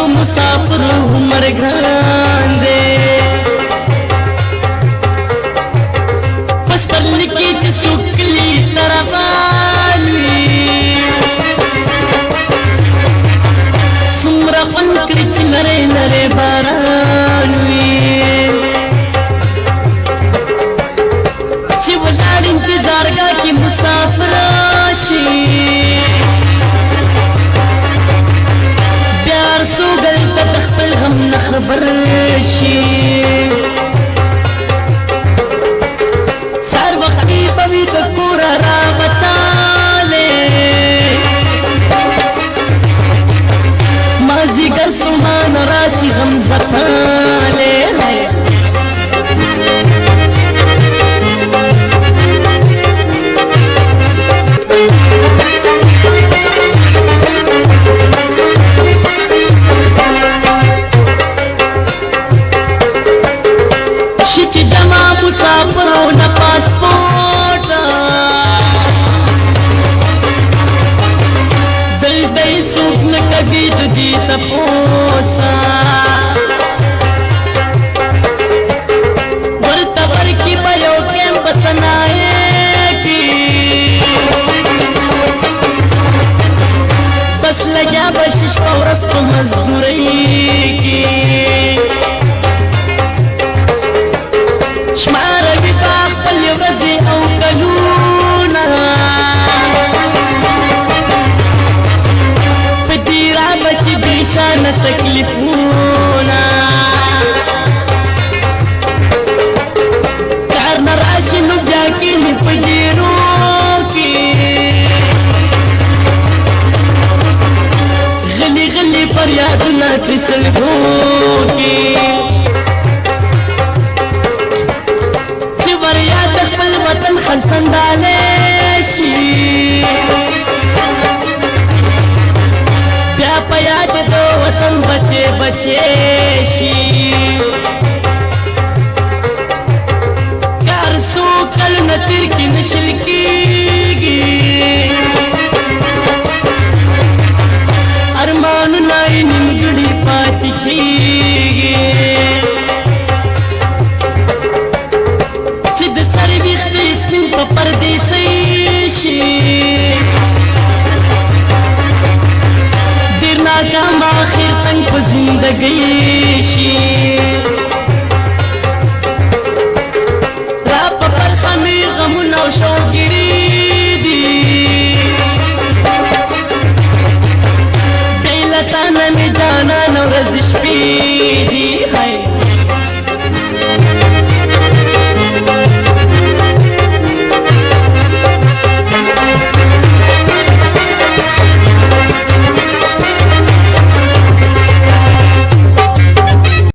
مسافر مرغان دے پستر لکی چھ سکلی ترغانی سمرا فنکر چھ نرے نرے بارانوی چھ ولاڑ انتظار گا کی مسافر آشی سوگل تدخل هم نخبر شي سار وختي پوي د کور را وتاله مازی گر سمان راشي غم زفاله مسافروں نا پاسپورٹ دل دئی سوک نا کبھی دی تپوسا ورطا ورکی بیو کیم پسنائے کی بس لگیا بشش پورس کو مزدوری کی شمار وفاق پل ورزی او کلونا پدیرا بشی بیشان تکلیفونا کار نراشی نو جاکی نی پدیرو کی غلی غلی فریادنا تسلگو کی وطن خلصن ڈالے شی بیا پیاد دو وطن بچے بچے شی کار سو کل نتر کی نشل کی گی ارمان نائی نمگڑی پاتی کی گی پردیسی شی دیر ناکام آخر تنگ پا زندگی شی را پا پرخمی غمون او شوگیری دی بیلتانا می جانا نو رزش پی دی